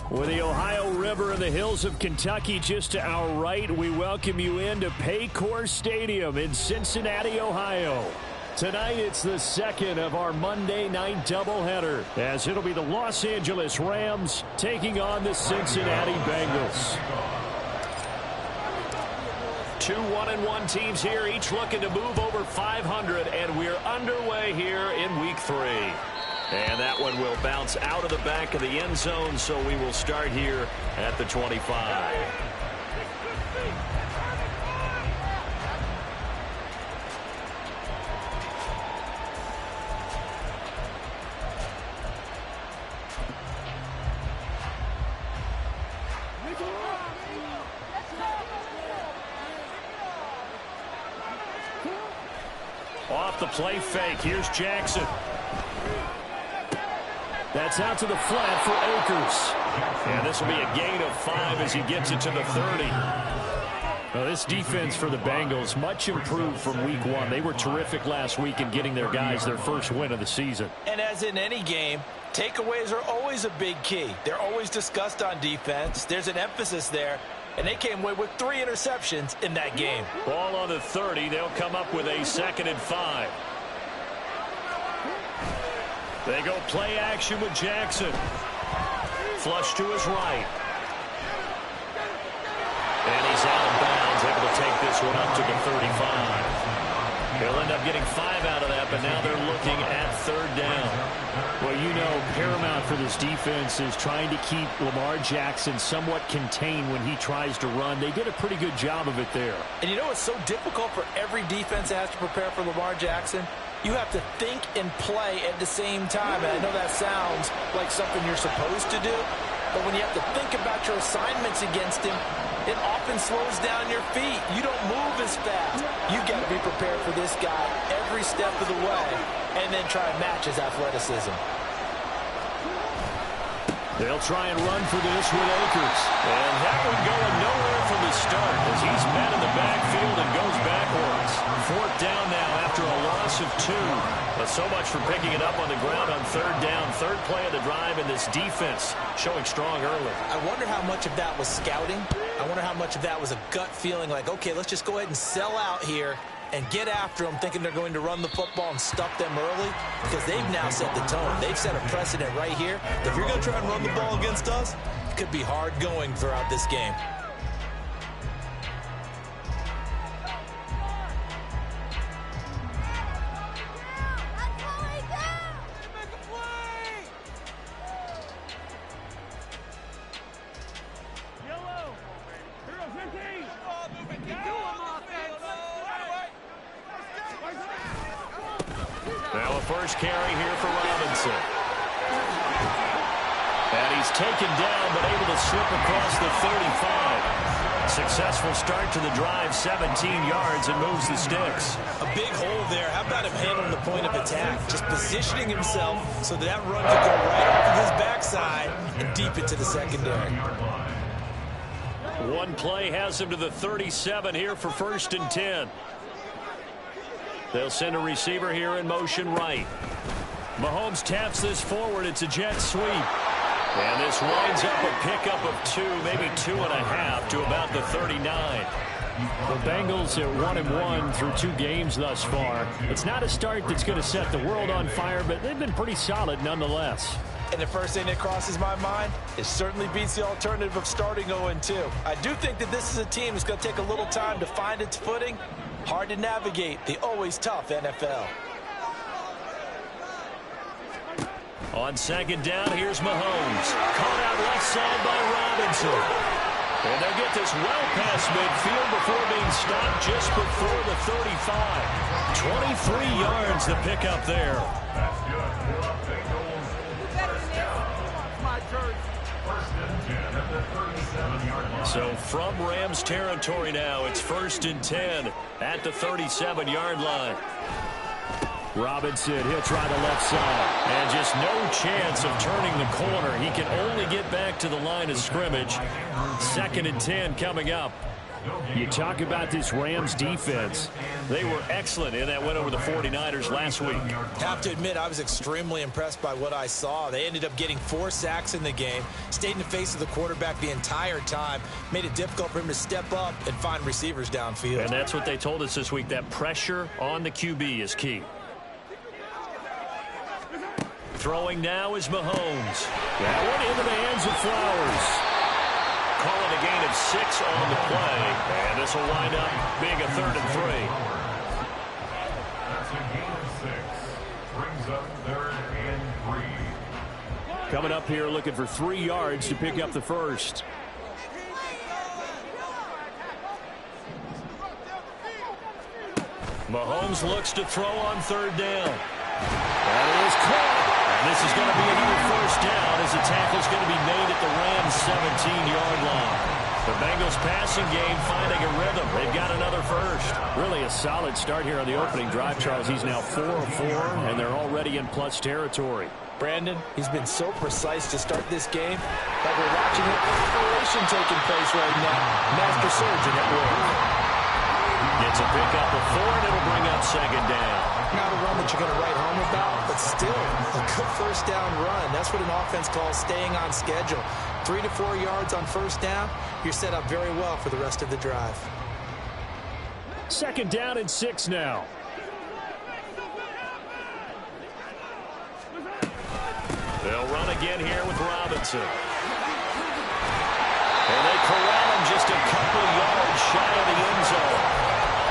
With the Ohio River and the hills of Kentucky just to our right, we welcome you into Paycor Stadium in Cincinnati, Ohio. Tonight, it's the second of our Monday night doubleheader, as it'll be the Los Angeles Rams taking on the Cincinnati Bengals. Two 1-1 teams here, each looking to move over 500, and we're underway here in Week 3. And that one will bounce out of the back of the end zone, so we will start here at the 25. Off the play fake, here's Jackson. That's out to the flat for Akers. And this will be a gain of 5 as he gets it to the 30. Well, this defense for the Bengals, much improved from Week 1. They were terrific last week in getting their guys their first win of the season. And as in any game, takeaways are always a big key. They're always discussed on defense. There's an emphasis there. And they came away with 3 interceptions in that game. Ball on the 30. They'll come up with a 2nd and 5. They go play action with Jackson. Flush to his right. And he's out of bounds, able to take this one up to the 35. He'll end up getting 5 out of that, but now they're looking at 3rd down. Well, you know, paramount for this defense is trying to keep Lamar Jackson somewhat contained when he tries to run. They did a pretty good job of it there. And you know it's so difficult for every defense that has to prepare for Lamar Jackson? You have to think and play at the same time. And I know that sounds like something you're supposed to do, but when you have to think about your assignments against him, it often slows down your feet. You don't move as fast. You've got to be prepared for this guy every step of the way and then try and match his athleticism. They'll try and run for this with Akers. And that one going nowhere from the start as he's met in the backfield and goes backwards. 4th down now after a loss of 2. But so much for picking it up on the ground on 3rd down. 3rd play of the drive, and this defense showing strong early. I wonder how much of that was scouting. I wonder how much of that was a gut feeling like, okay, let's just go ahead and sell out here and get after them, thinking they're going to run the football and stuff them early, because they've now set the tone. They've set a precedent right here. If you're going to try and run the ball against us, it could be hard going throughout this game. Now a first carry here for Robinson. And he's taken down, but able to slip across the 35. Successful start to the drive, 17 yards, and moves the sticks. A big hole there. How about him handling the point of attack? Just positioning himself so that run could go right off of his backside and deep into the secondary. One play has him to the 37 here for 1st and 10. They'll send a receiver here in motion right. Mahomes taps this forward. It's a jet sweep. And this winds up a pickup of 2, maybe 2.5 to about the 39. The Bengals at 1-1 through 2 games thus far. It's not a start that's going to set the world on fire, but they've been pretty solid nonetheless. And the first thing that crosses my mind, it certainly beats the alternative of starting 0-2. I do think that this is a team that's going to take a little time to find its footing. Hard to navigate the always tough NFL. On 2nd down, here's Mahomes. Caught out left side by Robinson. And they'll get this well past midfield before being stopped just before the 35. 23 yards the pickup there. So from Rams territory now, it's 1st and 10 at the 37-yard line. Robinson, he'll try the left side. And just no chance of turning the corner. He can only get back to the line of scrimmage. 2nd and 10 coming up. You talk about this Rams defense. They were excellent in that win over the 49ers last week. Have to admit, I was extremely impressed by what I saw. They ended up getting 4 sacks in the game, stayed in the face of the quarterback the entire time, made it difficult for him to step up and find receivers downfield. And that's what they told us this week, that pressure on the QB is key. Throwing now is Mahomes. That one into the hands of Flowers. Call it a gain of 6 on the play, and this will wind up being a 3rd and 3. That's a gain of 6. Brings up 3rd and 3. Coming up here looking for 3 yards to pick up the first. Mahomes looks to throw on 3rd down. That is caught. And this is going to be another first down as the tackle is going to be made at the Rams' 17-yard line. The Bengals passing game finding a rhythm. They've got another first. Really a solid start here on the opening drive, Charles. He's now 4 of 4, and they're already in plus territory. Brandon, he's been so precise to start this game, like we're watching an operation taking place right now. Master surgeon at work. Gets a pickup of 4, and it'll bring up 2nd down. Not a run that you're going to write home about, but still a good first down run. That's what an offense calls staying on schedule. 3 to 4 yards on first down, you're set up very well for the rest of the drive. 2nd down and 6 now. They'll run again here with Robinson. And they corral him just a couple yards shy of the end zone.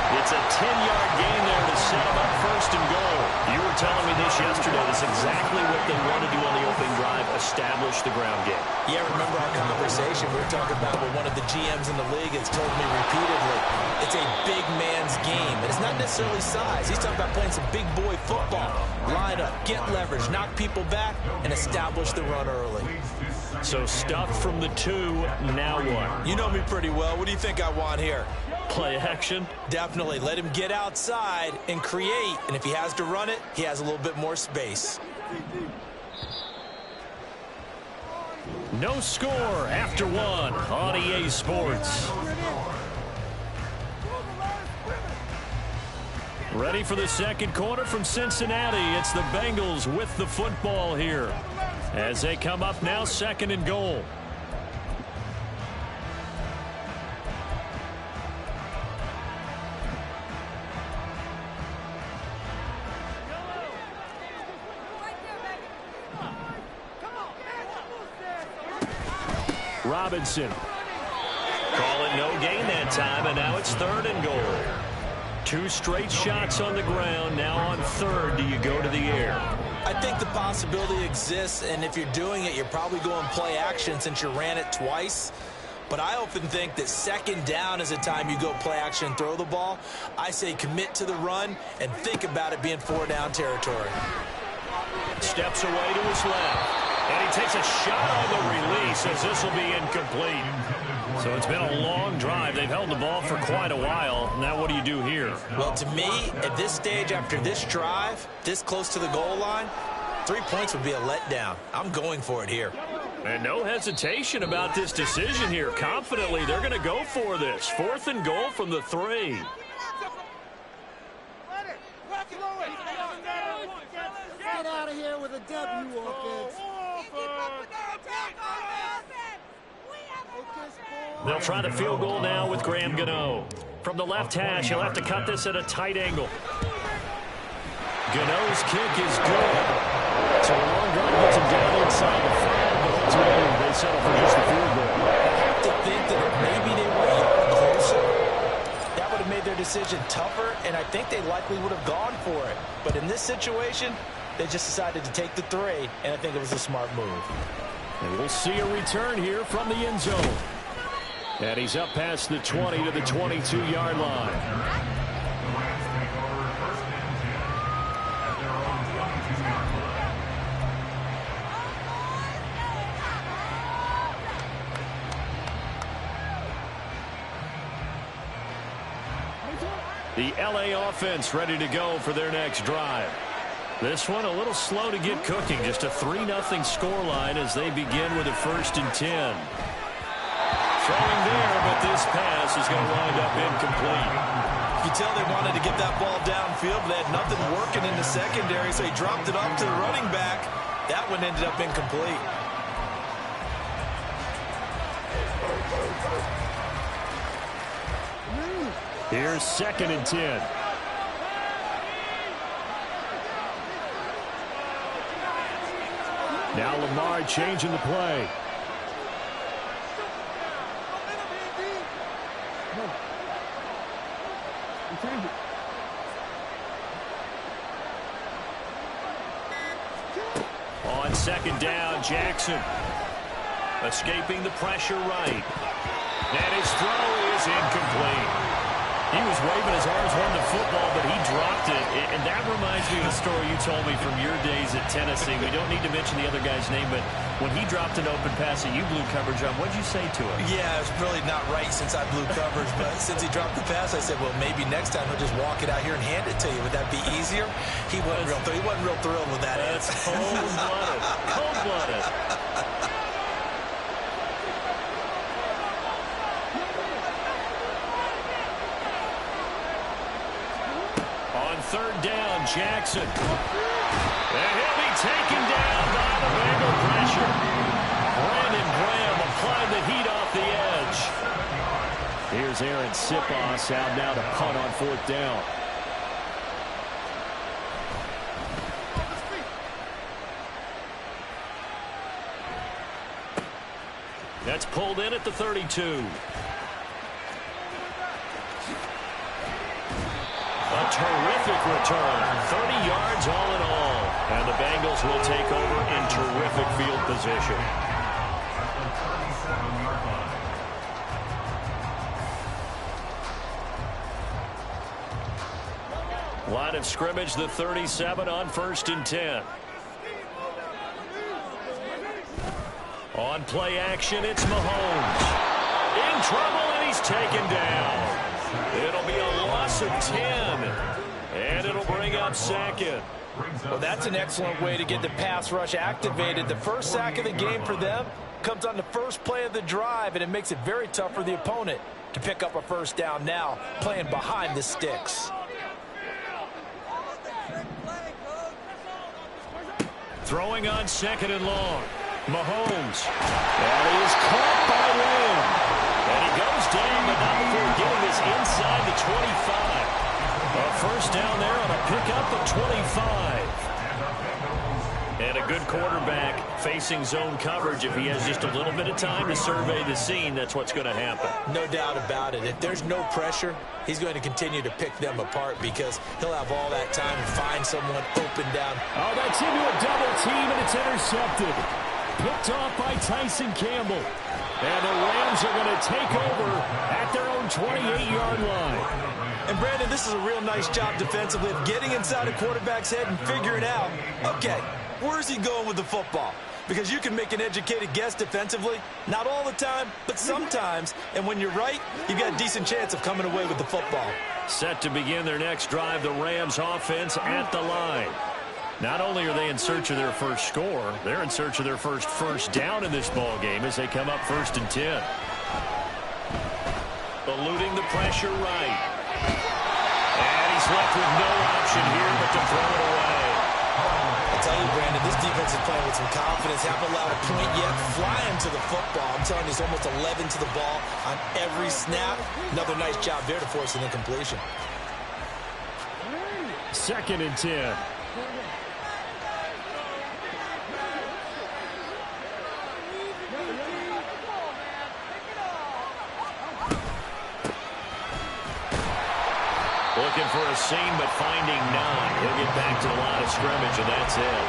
It's a 10-yard gain there to set them up 1st and goal. You were telling me this yesterday. That's exactly what they want to do on the opening drive, establish the ground game. Yeah, remember our conversation. We were talking about what one of the GMs in the league has told me repeatedly. It's a big man's game. And it's not necessarily size. He's talking about playing some big boy football. Line up, get leverage, knock people back, and establish the run early. So stuff from the 2, now what? You know me pretty well. What do you think I want here? Play action? Definitely. Let him get outside and create. And if he has to run it, he has a little bit more space. No score after 1 on EA Sports. Ready for the 2nd quarter from Cincinnati. It's the Bengals with the football here as they come up now 2nd and goal. Robinson. Call it no gain that time, and now it's 3rd and goal. 2 straight shots on the ground. Now on 3rd, do you go to the air? I think the possibility exists, and if you're doing it, you're probably going play action since you ran it twice. But I often think that 2nd down is a time you go play action and throw the ball. I say commit to the run and think about it being 4-down territory. Steps away to his left. And he takes a shot on the release as this will be incomplete. So it's been a long drive. They've held the ball for quite a while. Now what do you do here? Well, to me, at this stage after this drive, this close to the goal line, 3 points would be a letdown. I'm going for it here. And no hesitation about this decision here. Confidently, they're going to go for this. 4th and goal from the 3. Get out of here with a W, offense. They'll try the field goal now with Graham Gano. From the left hash, he'll have to cut this at a tight angle. Gano's kick is good. So a long drive gets him down inside the 5, but ultimately they settle for just the field goal. I have to think that if maybe they were a yard closer, that would have made their decision tougher, and I think they likely would have gone for it. But in this situation, they just decided to take the 3, and I think it was a smart move. And we'll see a return here from the end zone. And he's up past the 20 to the 22-yard line. The LA offense ready to go for their next drive. This one a little slow to get cooking. Just a 3-0 scoreline as they begin with a 1st and 10. Throwing there, but this pass is going to wind up incomplete. You tell they wanted to get that ball downfield, but they had nothing working in the secondary, so he dropped it up to the running back. That one ended up incomplete. Here's 2nd and 10. Now Lamar changing the play. On 2nd down, Jackson escaping the pressure right. And his throw is incomplete. He was waving his arms, wanting the football, but he dropped it. And that reminds me of the story you told me from your days at Tennessee. We don't need to mention the other guy's name, but when he dropped an open pass and you blew coverage on, what did you say to him? Yeah, it's really not right since I blew coverage, but since he dropped the pass, I said, well, maybe next time he'll just walk it out here and hand it to you. Would that be easier? He wasn't real thrilled with that. That's cold-blooded. Cold-blooded. On 3rd down, Jackson. And he'll be taken down by the Bengal pressure. Brandon Graham applied the heat off the edge. Here's Aaron Sippinhard228 out now to punt on 4th down. That's pulled in at the 32. A terrific return. 30 yards all in all. And the Bengals will take over in terrific field position. Line of scrimmage, the 37 on 1st and 10. On play action, it's Mahomes. In trouble, and he's taken down. It'll be a loss of 10, and it'll bring up 2nd. Well, that's an excellent way to get the pass rush activated. The first sack of the game for them comes on the first play of the drive, and it makes it very tough for the opponent to pick up a 1st down now, playing behind the sticks. Throwing on 2nd and long. Mahomes. And he is caught by Lamb. And he goes down, but not before getting this inside the 25. A 1st down there on a pickup of 25. And a good quarterback facing zone coverage. If he has just a little bit of time to survey the scene, that's what's going to happen. No doubt about it. If there's no pressure, he's going to continue to pick them apart because he'll have all that time to find someone open down. Oh, that's into a double team, and it's intercepted. Picked off by Tyson Campbell. And the Rams are going to take over at their own 28-yard line. And, Brandon, this is a real nice job defensively of getting inside a quarterback's head and figuring out, okay, where's he going with the football? Because you can make an educated guess defensively. Not all the time, but sometimes. And when you're right, you've got a decent chance of coming away with the football. Set to begin their next drive, the Rams offense at the line. Not only are they in search of their first score, they're in search of their first down in this ball game as they come up 1st and 10. Eluding the pressure right. And he's left with no option here but to throw it away. I'll tell you, Brandon, this defense is playing with some confidence. Haven't allowed a point yet. Flying to the football. I'm telling you, it's almost 11 to the ball on every snap. Another nice job there to force an incompletion. 2nd and 10. Looking for a seam, but finding none. He'll get back to the line of scrimmage, and that's it.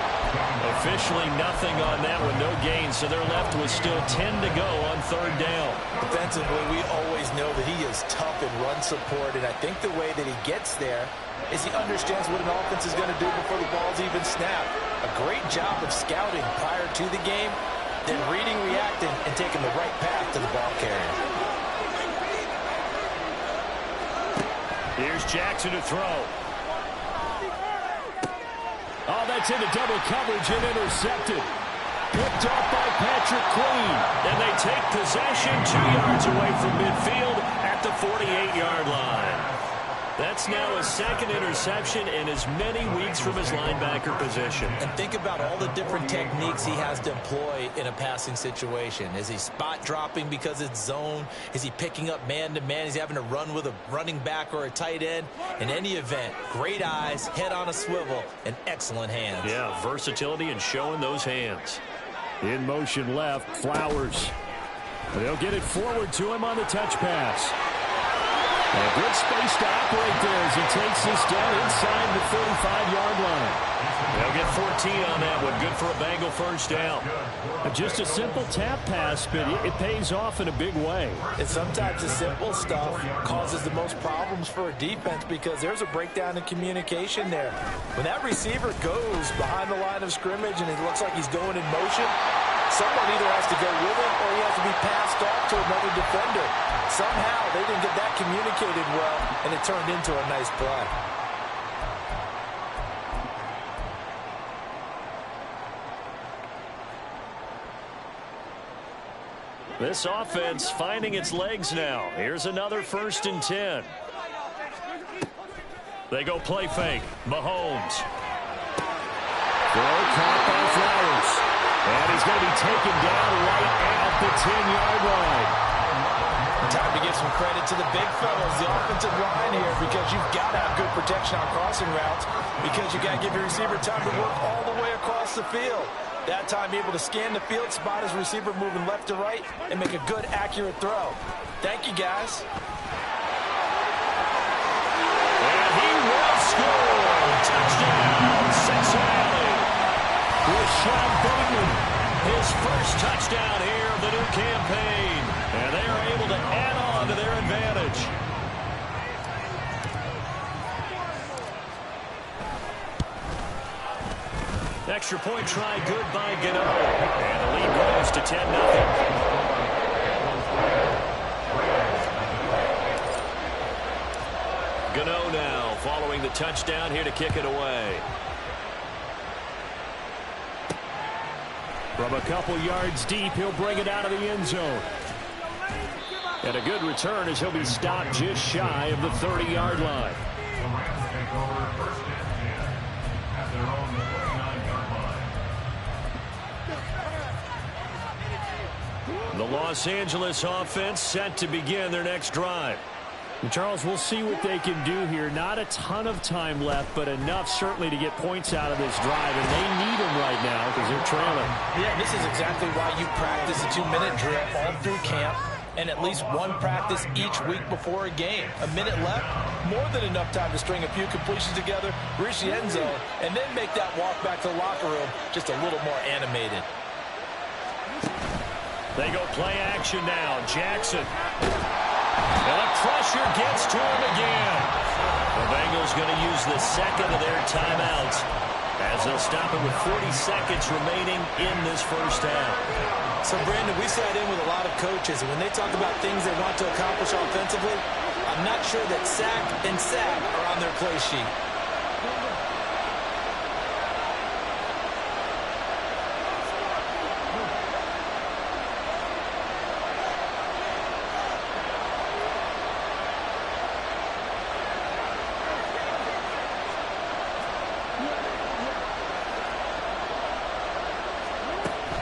Officially nothing on that one, no gain, so they're left with still 10 to go on 3rd down. Defensively, we always know that he is tough in run support, and I think the way that he gets there is he understands what an offense is going to do before the ball's even snapped. A great job of scouting prior to the game, then reading, reacting, and taking the right path to the ball carrier. Here's Jackson to throw. Oh, that's into double coverage and intercepted. Picked off by Patrick Queen. And they take possession 2 yards away from midfield at the 48-yard line. That's now his second interception in as many weeks from his linebacker position. And think about all the different techniques he has to employ in a passing situation. Is he spot dropping because it's zone? Is he picking up man-to-man? Is he having to run with a running back or a tight end? In any event, great eyes, head on a swivel, and excellent hands. Yeah, versatility and showing those hands. In motion left, Flowers. They'll get it forward to him on the touch pass. A good space to operate there as he takes this down inside the 45-yard line. They'll get 14 on that one. Good for a Bengal first down. Just a simple tap pass, but it pays off in a big way. And sometimes the simple stuff causes the most problems for a defense because there's a breakdown in communication there. When that receiver goes behind the line of scrimmage and it looks like he's going in motion, someone either has to go with him or he has to be passed off to another defender. Somehow they didn't get that communicated well, and it turned into a nice play. This offense finding its legs now. Here's another 1st and 10. They go play fake. Mahomes. Throw caught by Flowers. And he's going to be taken down right at the 10-yard line. Time to give some credit to the big fellas, the offensive line here, because you've got to have good protection on crossing routes because you got to give your receiver time to work all the way across the field. That time able to scan the field, spot his receiver moving left to right, and make a good, accurate throw. Thank you, guys. And he will score. Touchdown, Cincinnati. Rashad Bateman, his first touchdown here of the new campaign. And they are able to add on to their advantage. Extra point try good by Gano. And the lead grows to 10-0. Gano now following the touchdown here to kick it away. From a couple yards deep, he'll bring it out of the end zone. And a good return as he'll be stopped just shy of the 30-yard line. The Rams take over 1st and 10 at their own 49-yard line. The Los Angeles offense set to begin their next drive. And Charles, we'll see what they can do here. Not a ton of time left, but enough certainly to get points out of this drive. And they need them right now because they're trailing. Yeah, this is exactly why you practice a 2-minute drill all through camp and at least one practice each week before a game. A minute left, more than enough time to string a few completions together, reach the end zone, and then make that walk back to the locker room just a little more animated. They go play action now. Jackson. And the pressure gets to him again. The Bengals going to use the second of their timeouts as they'll stop it with 40 seconds remaining in this first half. So, Brandon, we sat in with a lot of coaches, and when they talk about things they want to accomplish offensively, I'm not sure that sack and sack are on their play sheet.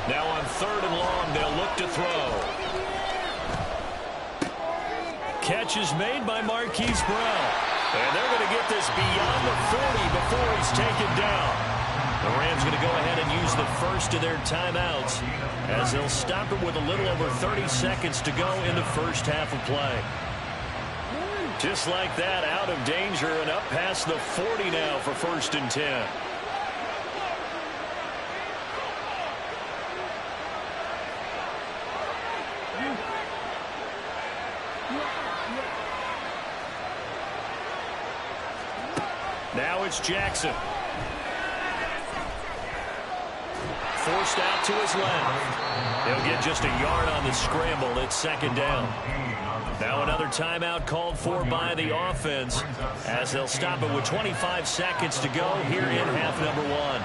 Now on 3rd and long, they'll look to throw. Catch is made by Marquise Brown. And they're going to get this beyond the 40 before he's taken down. The Rams going to go ahead and use the first of their timeouts as they'll stop it with a little over 30 seconds to go in the first half of play. Just like that, out of danger and up past the 40 now for 1st and 10. Now it's Jackson. Forced out to his left. He'll get just a yard on the scramble. It's 2nd down. Now another timeout called for by the offense as they'll stop it with 25 seconds to go here in half number 1.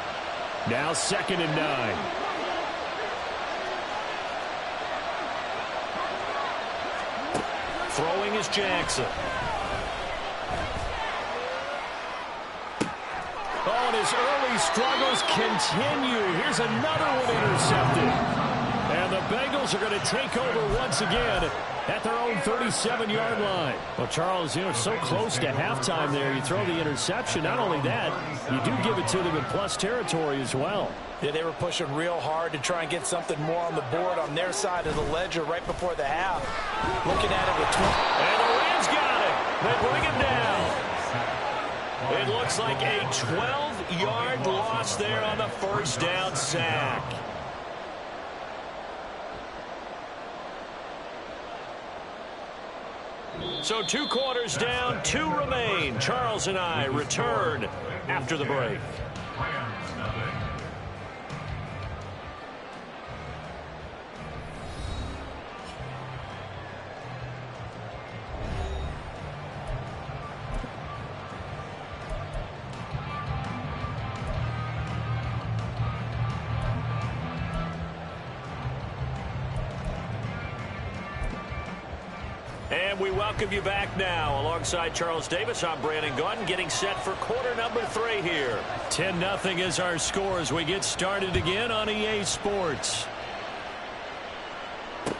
Now 2nd and 9. Throwing is Jackson. Oh, and his early struggles continue. Here's another one intercepted. And the Bengals are going to take over once again at their own 37-yard line. Well, Charles, so close to halftime there. You throw the interception. Not only that, you do give it to them in plus territory as well. Yeah, they were pushing real hard to try and get something more on the board on their side of the ledger right before the half. Looking at it with 20. And the Rams got it. They bring it down. It looks like a 12-yard loss there on the first down sack. So 2 quarters down, 2 remain. Charles and I return after the break. And we welcome you back now. Alongside Charles Davis, I'm Brandon Gaudin, getting set for quarter number 3 here. 10-0 is our score as we get started again on EA Sports.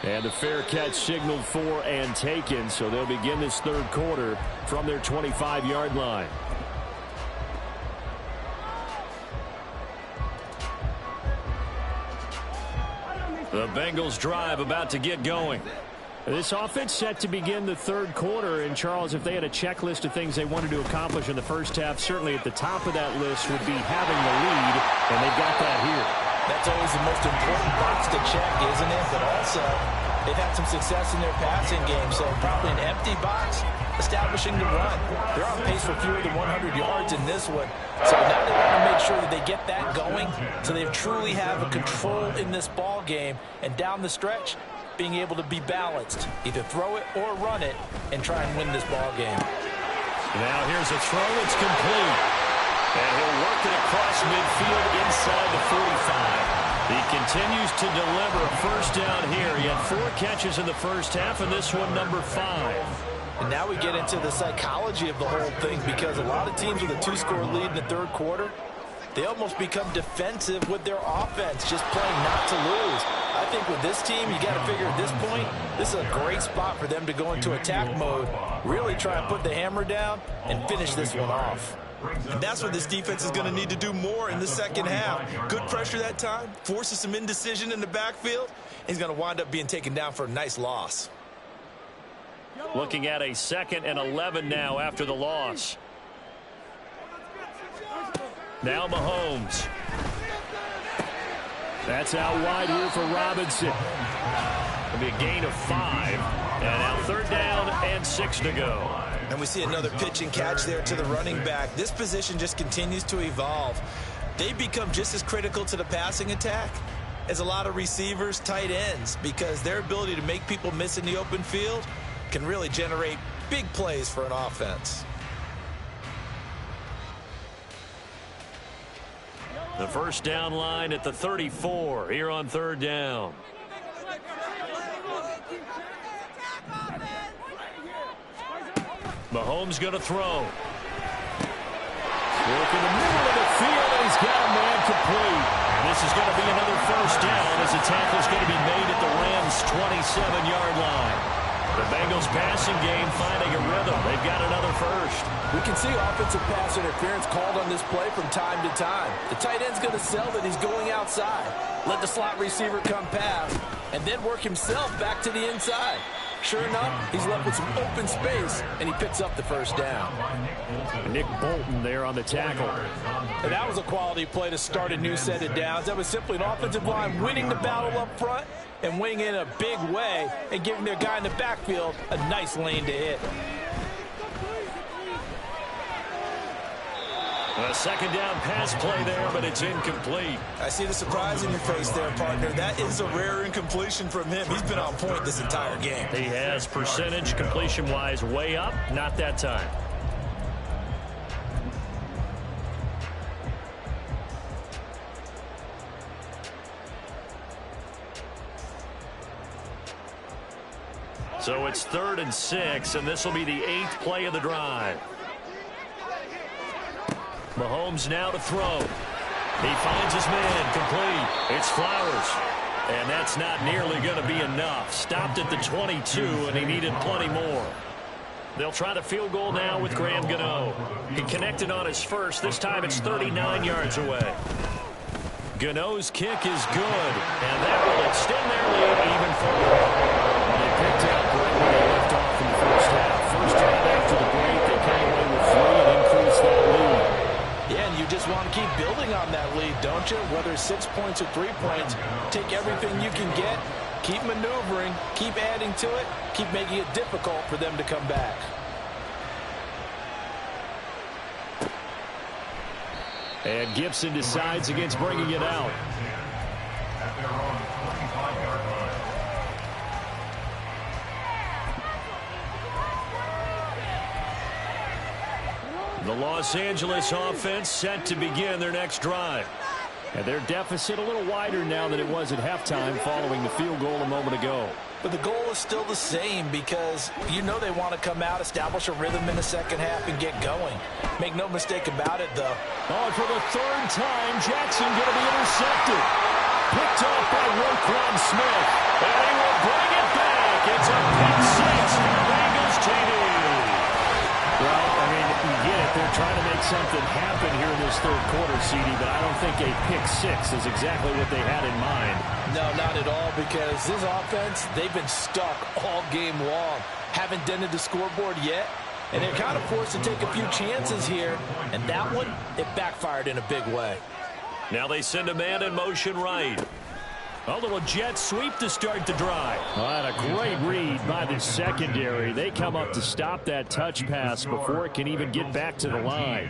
And the fair catch signaled for and taken, so they'll begin this third quarter from their 25-yard line. The Bengals drive about to get going. This offense set to begin the third quarter. And, Charles, if they had a checklist of things they wanted to accomplish in the first half, certainly at the top of that list would be having the lead, and they've got that here. That's always the most important box to check, isn't it? But also, they've had some success in their passing game, so probably an empty box, establishing the run. They're on pace for fewer than 100 yards in this one. So now they want to make sure that they get that going so they truly have a control in this ball game. And down the stretch, being able to be balanced, either throw it or run it, and try and win this ball game. Now here's a throw. It's complete. And he'll work it across midfield inside the 45. He continues to deliver a first down here. He had 4 catches in the first half, and this one number 5. And now we get into the psychology of the whole thing, because a lot of teams with a 2-score lead in the third quarter, they almost become defensive with their offense, just playing not to lose. I think with this team, you got to figure at this point, this is a great spot for them to go into attack mode, really try and put the hammer down and finish this one off. And that's what this defense is going to need to do more in the second half. Good pressure that time, forces some indecision in the backfield. He's going to wind up being taken down for a nice loss. Looking at a 2nd and 11 now after the loss. Now Mahomes. That's out wide here for Robinson. It'll be a gain of 5. And now 3rd down and 6 to go. And we see another pitch and catch there to the running back. This position just continues to evolve. They become just as critical to the passing attack as a lot of receivers, tight ends, because their ability to make people miss in the open field can really generate big plays for an offense. The first down line at the 34 here on 3rd down. Mahomes going to throw. Work in the middle of the field, and he's got a man complete. And this is going to be another first down as the tackle is going to be made at the Rams' 27-yard line. The Bengals passing game finding a rhythm. They've got another first. We can see offensive pass interference called on this play from time to time. The tight end's going to sell that he's going outside. Let the slot receiver come past, and then work himself back to the inside. Sure enough, he's left with some open space, and he picks up the first down. Nick Bolton there on the tackle. And that was a quality play to start a new set of downs. That was simply an offensive line winning the battle up front and winning in a big way and giving their guy in the backfield a nice lane to hit. A 2nd down pass play there, but it's incomplete. I see the surprise in your face there, partner. That is a rare incompletion from him. He's been on point this entire game. He has percentage completion-wise way up, not that time. So it's 3rd and 6, and this will be the 8th play of the drive. Mahomes now to throw. He finds his man, complete. It's Flowers. And that's not nearly going to be enough. Stopped at the 22, and he needed plenty more. They'll try the field goal now with Graham Gano. He connected on his first. This time it's 39 yards away. Gano's kick is good, and that will extend their lead even further. They picked out right where they left off in the first half. First half after the break, they came away with 3 and increased that lead. Yeah, and you just want to keep building on that lead, don't you? Whether it's 6 points or 3 points, take everything you can get, keep maneuvering, keep adding to it, keep making it difficult for them to come back. And Gibson decides against bringing it out. At their own 45-yard line. The Los Angeles offense set to begin their next drive. And their deficit a little wider now than it was at halftime following the field goal a moment ago. But the goal is still the same because you know they want to come out, establish a rhythm in the second half, and get going. Make no mistake about it, though. Oh, and for the 3rd time, Jackson going to be intercepted. Picked off by Roquan Smith. And he will bring it back. It's a pick 6. Bengals TD. Well, I mean, you get it. They're trying to make something happen here in this 3rd quarter, CD, but I don't think a pick 6 is exactly what they had in mind. No, not at all, because this offense, they've been stuck all game long. Haven't dented the scoreboard yet, and they're kind of forced to take a few chances here, and that one, it backfired in a big way. Now they send a man in motion right. A little jet sweep to start the drive. Oh, and a great read by the secondary. They come up to stop that touch pass before it can even get back to the line.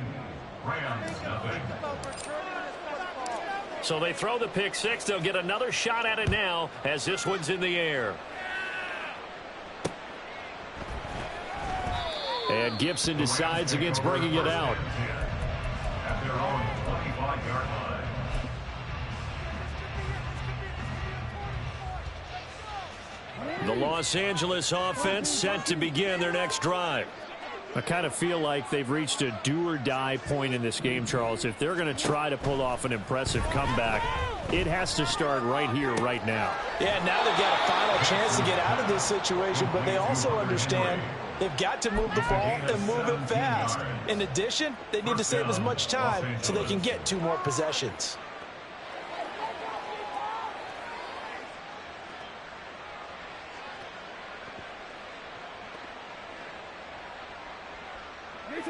So they throw the pick 6. They'll get another shot at it now as this one's in the air. And Gibson decides against bringing it out. At their own 25-yard line. The Los Angeles offense set to begin their next drive. I kind of feel like they've reached a do-or-die point in this game, Charles. If they're going to try to pull off an impressive comeback, it has to start right here, right now. Yeah, now they've got a final chance to get out of this situation, but they also understand they've got to move the ball and move it fast. In addition, they need to save as much time so they can get 2 more possessions.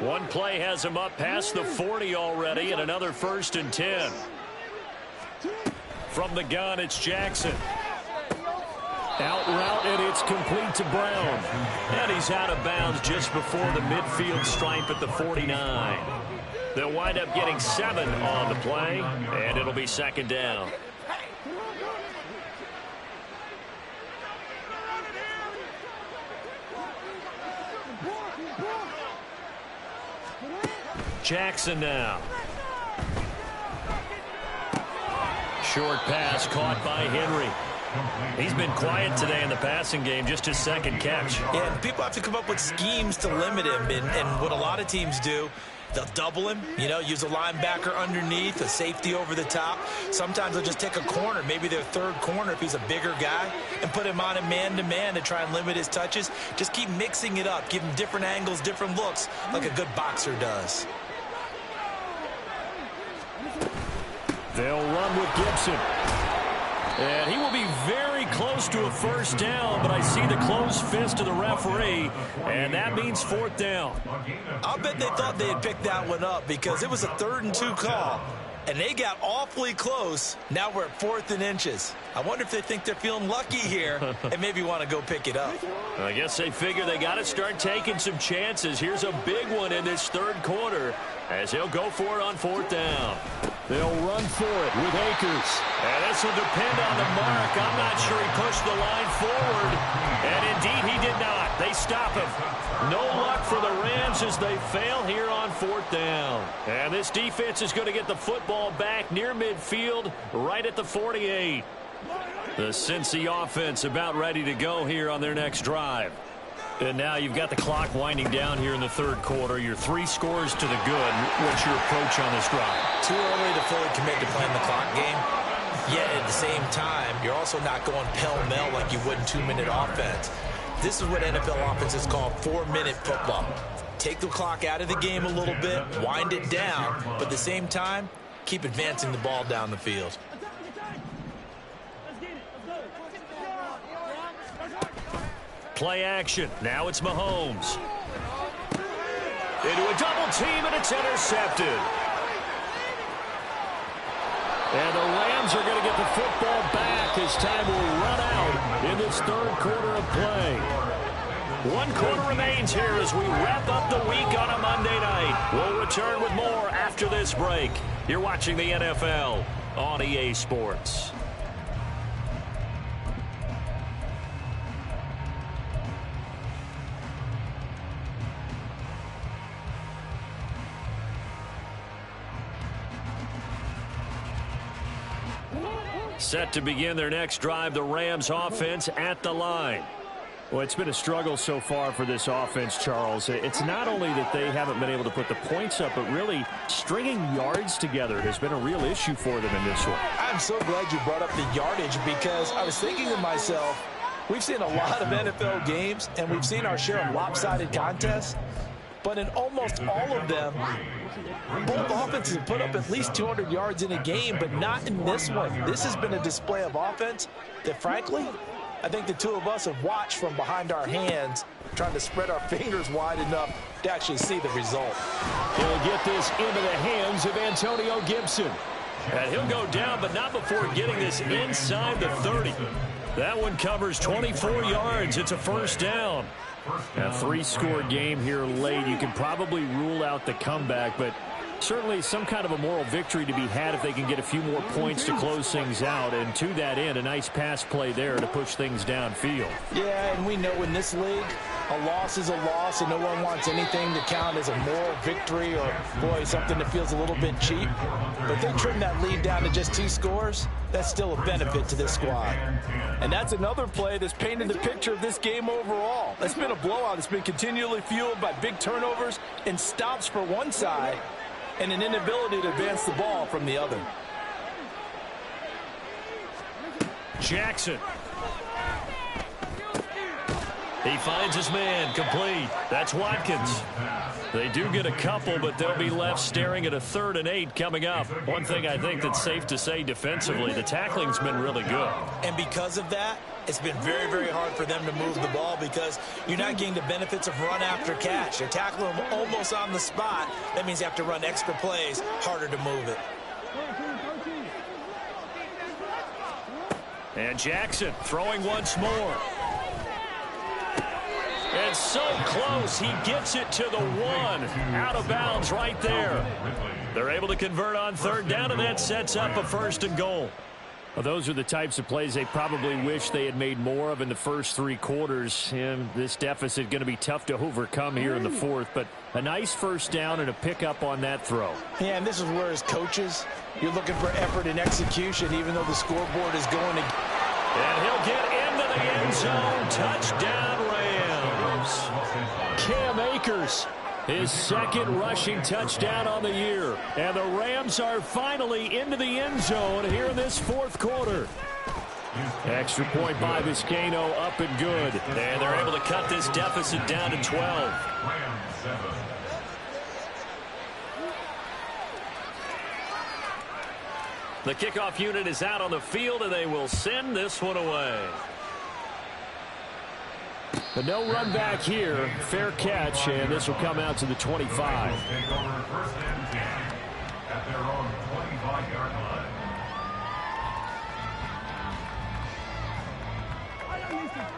One play has him up past the 40 already, and another 1st and 10. From the gun, it's Jackson. Out route, and it's complete to Brown. And he's out of bounds just before the midfield stripe at the 49. They'll wind up getting 7 on the play, and it'll be 2nd down. Jackson now. Short pass caught by Henry. He's been quiet today in the passing game, just his 2nd catch. Yeah, and people have to come up with schemes to limit him, and what a lot of teams do, they'll double him, you know, use a linebacker underneath, a safety over the top. Sometimes they'll just take a corner, maybe their 3rd corner if he's a bigger guy, and put him on a man-to-man to try and limit his touches. Just keep mixing it up, give him different angles, different looks, like a good boxer does. They'll run with Gibson. And he will be very close to a 1st down, but I see the closed fist of the referee, and that means 4th down. I'll bet they thought they had picked that one up because it was a 3rd and 2 call, and they got awfully close. Now we're at 4th and inches. I wonder if they think they're feeling lucky here and maybe want to go pick it up. I guess they figure they got to start taking some chances. Here's a big one in this 3rd quarter as he'll go for it on 4th down. They'll run for it with Akers. And this will depend on the mark. I'm not sure he pushed the line forward. And indeed, he did not. They stop him. No luck for the Rams as they fail here on 4th down. And this defense is going to get the football back near midfield, right at the 48. The Cincy offense about ready to go here on their next drive. And now you've got the clock winding down here in the third quarter. You're 3 scores to the good. What's your approach on this drive? Too early to fully commit to playing the clock game. Yet at the same time, you're also not going pell-mell like you would in 2-minute offense. This is what NFL offenses call 4-minute football. Take the clock out of the game a little bit, wind it down, but at the same time, keep advancing the ball down the field. Play action. Now it's Mahomes. Into a double team, and it's intercepted. And the Rams are going to get the football back as time will run out in this third quarter of play. 1 quarter remains here as we wrap up the week on a Monday night. We'll return with more after this break. You're watching the NFL on EA Sports. Set to begin their next drive, the Rams offense at the line. Well, it's been a struggle so far for this offense, Charles. It's not only that they haven't been able to put the points up, but really stringing yards together has been a real issue for them in this one. I'm so glad you brought up the yardage because I was thinking to myself, we've seen a lot of NFL games and we've seen our share of lopsided contests, but in almost all of them, both offenses put up at least 200 yards in a game, but not in this one. This has been a display of offense that, frankly, I think the two of us have watched from behind our hands, trying to spread our fingers wide enough to actually see the result. He'll get this into the hands of Antonio Gibson. And he'll go down, but not before getting this inside the 30. That one covers 24 yards. It's a first down. A 3-score game here late. You can probably rule out the comeback, but certainly some kind of a moral victory to be had if they can get a few more points to close things out. And to that end, a nice pass play there to push things downfield. Yeah, and we know in this league, a loss is a loss, and no one wants anything to count as a moral victory or, boy, something that feels a little bit cheap. But they trim that lead down to just 2 scores. That's still a benefit to this squad. And that's another play that's painted the picture of this game overall. It's been a blowout. It's been continually fueled by big turnovers and stops for one side and an inability to advance the ball from the other. Jackson. He finds his man, complete. That's Watkins. They do get a couple, but they'll be left staring at a 3rd and 8 coming up. One thing I think that's safe to say defensively, the tackling's been really good. And because of that, it's been very, very hard for them to move the ball because you're not getting the benefits of run after catch. You're tackling them almost on the spot. That means you have to run extra plays, harder to move it. And Jackson throwing once more. And so close, he gets it to the 1. Out of bounds right there. They're able to convert on 3rd down, and that sets up a 1st and goal. Well, those are the types of plays they probably wish they had made more of in the first 3 quarters. And this deficit going to be tough to overcome here in the 4th. But a nice first down and a pickup on that throw. Yeah, and this is where as coaches, you're looking for effort and execution, even though the scoreboard is going to... And he'll get into the end zone. Touchdown, Rams. Cam Akers, his 2nd rushing touchdown on the year. And the Rams are finally into the end zone here in this 4th quarter. Extra point by Vizcaino, up and good. And they're able to cut this deficit down to 12. The kickoff unit is out on the field, and they will send this one away. But no run back here. Fair catch, and this will come out to the 25.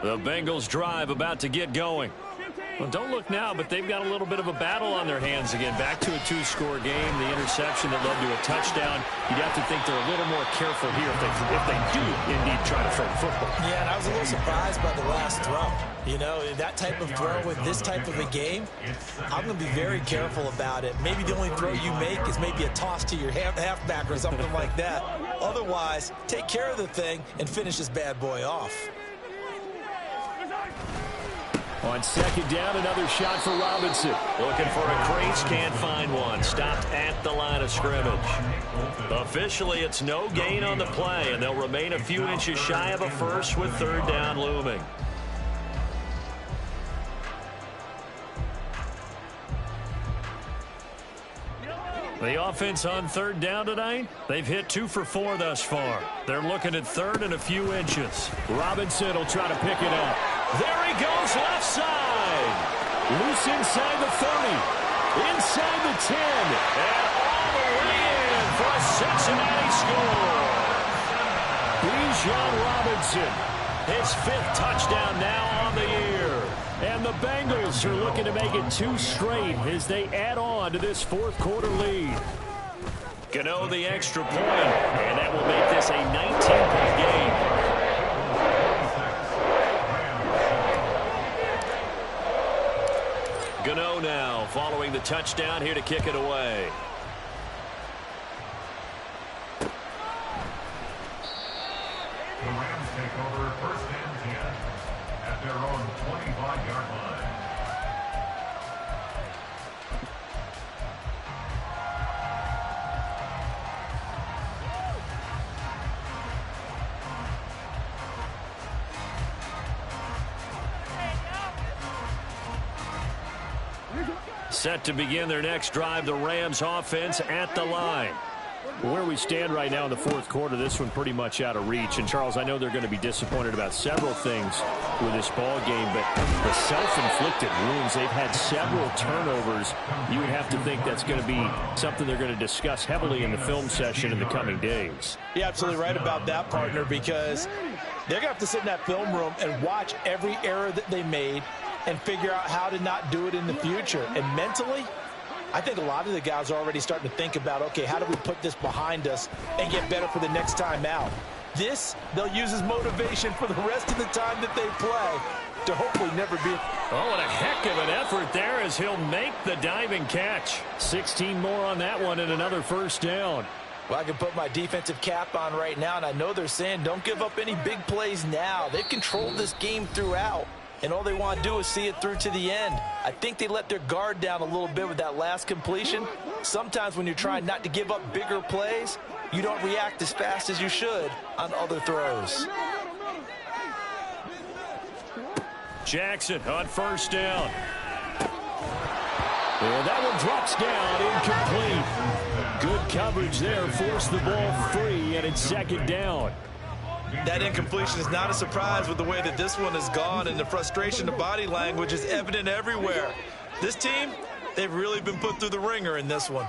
The Bengals drive about to get going. Well, don't look now, but they've got a little bit of a battle on their hands again. Back to a two-score game. The interception that led to a touchdown. You'd have to think they're a little more careful here if they do indeed try to throw the football. Yeah, and I was a little surprised by the last throw. You know, that type of throw with this type of a game, I'm going to be very careful about it. Maybe the only throw you make is maybe a toss to your halfback or something like that. Otherwise, take care of the thing and finish this bad boy off. On second down, another shot for Robinson. Looking for a crease, can't find one. Stopped at the line of scrimmage. Officially, it's no gain on the play, and they'll remain a few inches shy of a first with third down looming. The offense on third down tonight, they've hit 2 for 4 thus far. They're looking at third and a few inches. Robinson will try to pick it up. There he goes, left side. Loose inside the 30. Inside the 10. And all the way in for a Cincinnati score. Bijan Robinson. His 5th touchdown now on the year. And the Bengals are looking to make it 2 straight as they add on to this fourth quarter lead. Gano the extra point, and that will make this a 19-point game. Gano now following the touchdown here to kick it away. The Rams take over first and 10 at their own 25-yard line. Set to begin their next drive, the Rams offense at the line. Where we stand right now in the fourth quarter, this one pretty much out of reach. And, Charles, I know they're going to be disappointed about several things with this ball game, but the self-inflicted wounds, they've had several turnovers. You would have to think that's going to be something they're going to discuss heavily in the film session in the coming days. You're absolutely right about that, partner, because they're going to have to sit in that film room and watch every error that they made and figure out how to not do it in the future. And mentally, I think a lot of the guys are already starting to think about, okay, how do we put this behind us and get better for the next time out? This, they'll use as motivation for the rest of the time that they play to hopefully never be. Oh, what a heck of an effort there as he'll make the diving catch. 16 more on that one and another first down. Well, I can put my defensive cap on right now, and I know they're saying don't give up any big plays now. They've controlled this game throughout, and all they want to do is see it through to the end. I think they let their guard down a little bit with that last completion. Sometimes when you're trying not to give up bigger plays, you don't react as fast as you should on other throws. Jackson on first down. And that one drops down, incomplete. Good coverage there, forced the ball free, and it's second down. That incompletion is not a surprise with the way that this one has gone, and the frustration, the body language is evident everywhere. This team, they've really been put through the ringer in this one.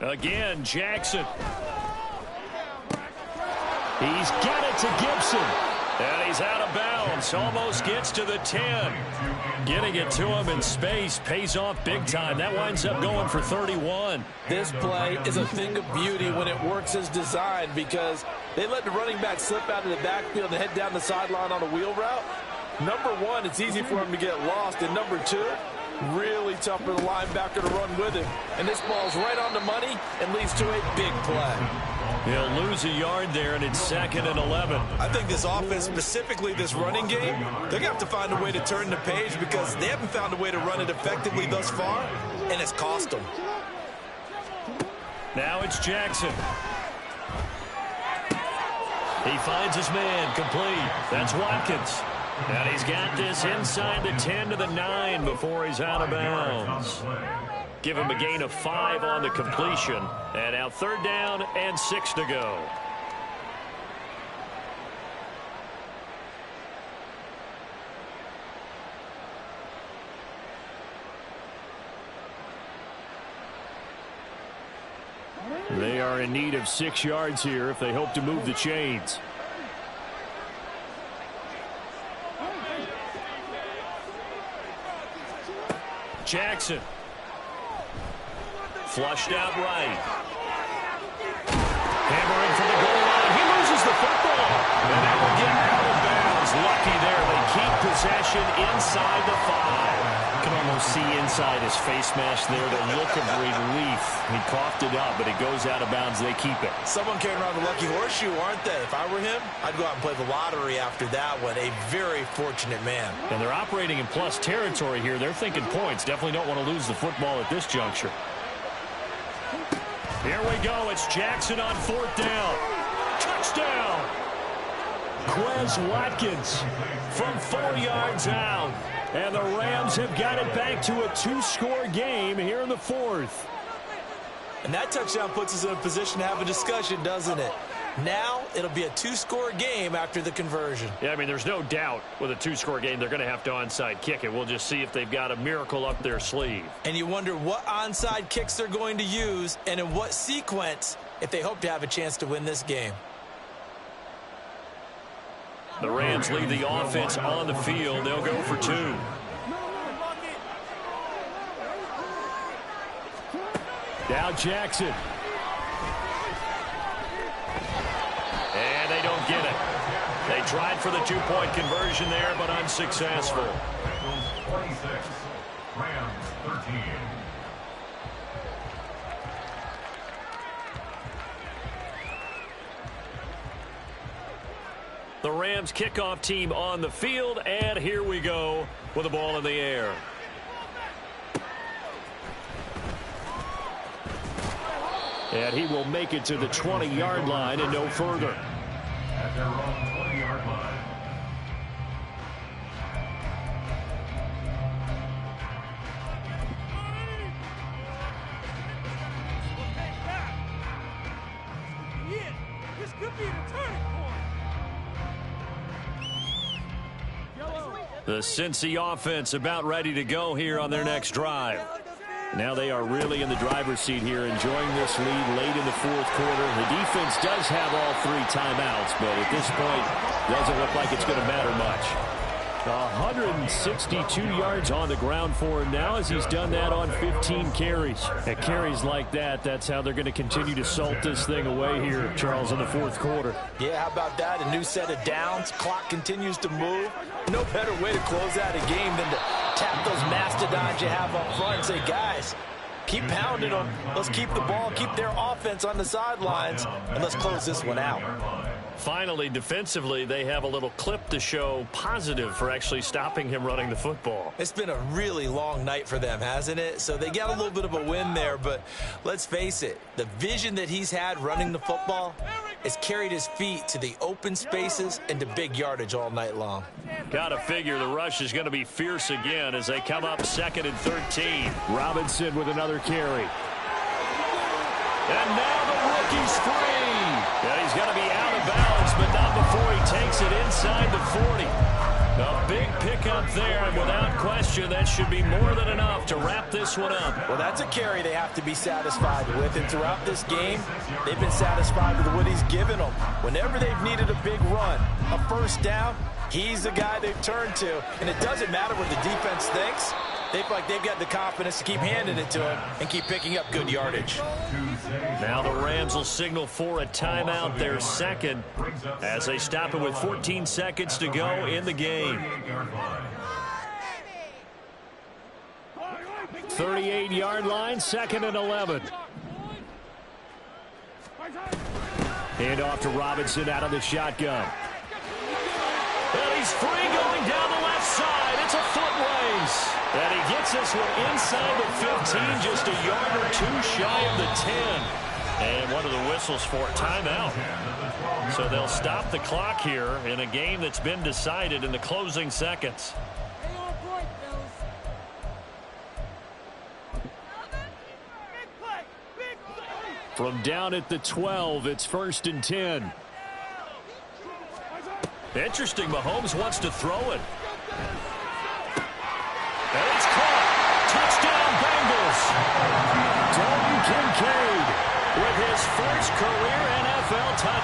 Again, Jackson. He's got it to Gibson. And he's out of bounds. Almost gets to the 10. Getting it to him in space pays off big time. That winds up going for 31. This play is a thing of beauty when it works as designed, because they let the running back slip out of the backfield and head down the sideline on a wheel route. Number one, it's easy for him to get lost. And number two, really tough for the linebacker to run with him. And this ball's right on the money and leads to a big play. He'll lose a yard there, and it's 2nd and 11. I think this offense, specifically this running game, they're going to have to find a way to turn the page, because they haven't found a way to run it effectively thus far, and it's cost them. Now it's Jackson. He finds his man, complete. That's Watkins. And he's got this inside the 10 to the 9 before he's out of bounds. Give him a gain of 5 on the completion. And now 3rd down and 6 to go. They are in need of 6 yards here if they hope to move the chains. Jackson. Flushed out right. Hammering for the goal line. He loses the football. And that will get out of bounds. Lucky there. They keep possession inside the 5. You can almost see inside his face mask there the look of relief. He coughed it up, but it goes out of bounds. They keep it. Someone carrying around the lucky horseshoe, aren't they? If I were him, I'd go out and play the lottery after that one. A very fortunate man. And they're operating in plus territory here. They're thinking points. Definitely don't want to lose the football at this juncture. Here we go. It's Jackson on 4th down. Touchdown. Quez Watkins From 4 yards out. and the Rams have got it back to a 2-score game here in the 4th. And that touchdown puts us in a position to have a discussion, doesn't it? Now it'll be a 2-score game after the conversion. Yeah, I mean, there's no doubt with a 2-score game they're going to have to onside kick it. We'll just see if they've got a miracle up their sleeve. And you wonder what onside kicks they're going to use and in what sequence if they hope to have a chance to win this game. The Rams leave the offense on the field. They'll go for 2. Now Jackson. And they don't get it. They tried for the 2-point conversion there, but unsuccessful. 26, Rams 13. The Rams kickoff team on the field, and here we go with the ball in the air. And he will make it to the 20-yard line and no further. At their own 20-yard line. This could be the turning point. The Cincy offense about ready to go here on their next drive. Now they are really in the driver's seat here, enjoying this lead late in the 4th quarter. The defense does have all 3 timeouts, but at this point, doesn't look like it's going to matter much. 162 yards on the ground for him now as he's done that on 15 carries. At carries like that, that's how they're going to continue to salt this thing away here, Charles, in the 4th quarter. Yeah, how about that? A new set of downs. Clock continues to move. No better way to close out a game than to tap those mastodons you have up front and say, guys, keep pounding them. Let's keep the ball, keep their offense on the sidelines, and let's close this one out. Finally, defensively, they have a little clip to show positive for actually stopping him running the football. It's been a really long night for them, hasn't it? So they got a little bit of a win there, but let's face it, the vision that he's had running the football has carried his feet to the open spaces and to big yardage all night long. Gotta figure the rush is going to be fierce again as they come up 2nd and 13. Robinson with another carry. And now the rookie's free. And he's going to be out of bounds, but not before he takes it inside the 40. A big pickup there, and without question, that should be more than enough to wrap this one up. Well, that's a carry they have to be satisfied with, and throughout this game, they've been satisfied with what he's given them. Whenever they've needed a big run, a 1st down, he's the guy they've turned to, and it doesn't matter what the defense thinks. They feel like they've got the confidence to keep handing it to him and keep picking up good yardage. Now the Rams will signal for a timeout, their 2nd, as they stop it with 14 seconds to go in the game. 38-yard line, 2nd and 11. Hand off to Robinson out of the shotgun. And he's free going down the left side. It's a foot race. And he gets this one inside the 15, just a yard or 2 shy of the 10. And one of the whistles for a timeout. So they'll stop the clock here in a game that's been decided in the closing seconds. From down at the 12, it's 1st and 10. Interesting, Mahomes wants to throw it. And it's caught. Touchdown, Bengals. Dalton Kincaid with his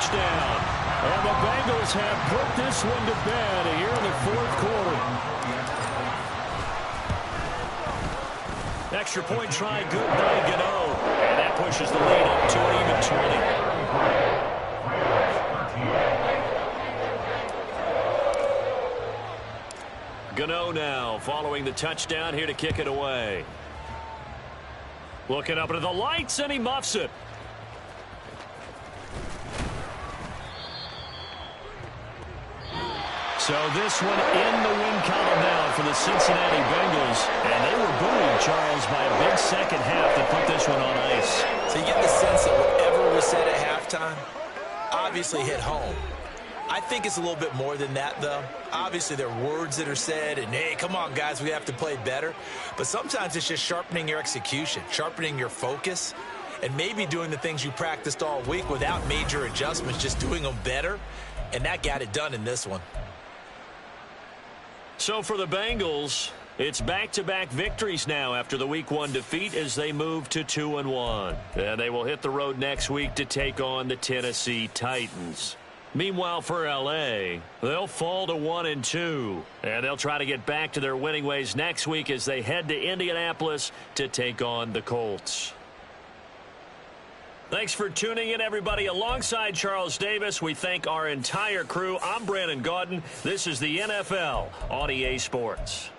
touchdown. And the Bengals have put this one to bed here in the fourth quarter. Extra point try good by Gano. And that pushes the lead up to an even 20. Gano now following the touchdown here to kick it away. Looking up into the lights, and he muffs it. So this one in the win column now for the Cincinnati Bengals. And they were buoyed, Charles, by a big second half that put this one on ice. So you get the sense that whatever was said at halftime obviously hit home. I think it's a little bit more than that, though. Obviously, there are words that are said, and, hey, come on, guys, we have to play better. But sometimes it's just sharpening your execution, sharpening your focus, and maybe doing the things you practiced all week without major adjustments, just doing them better. And that got it done in this one. So for the Bengals, it's back-to-back victories now after the Week 1 defeat as they move to 2-1. And they will hit the road next week to take on the Tennessee Titans. Meanwhile, for L.A., they'll fall to 1-2. And they'll try to get back to their winning ways next week as they head to Indianapolis to take on the Colts. Thanks for tuning in, everybody. Alongside Charles Davis, we thank our entire crew. I'm Brandon Gaudin. This is the NFL on EA Sports.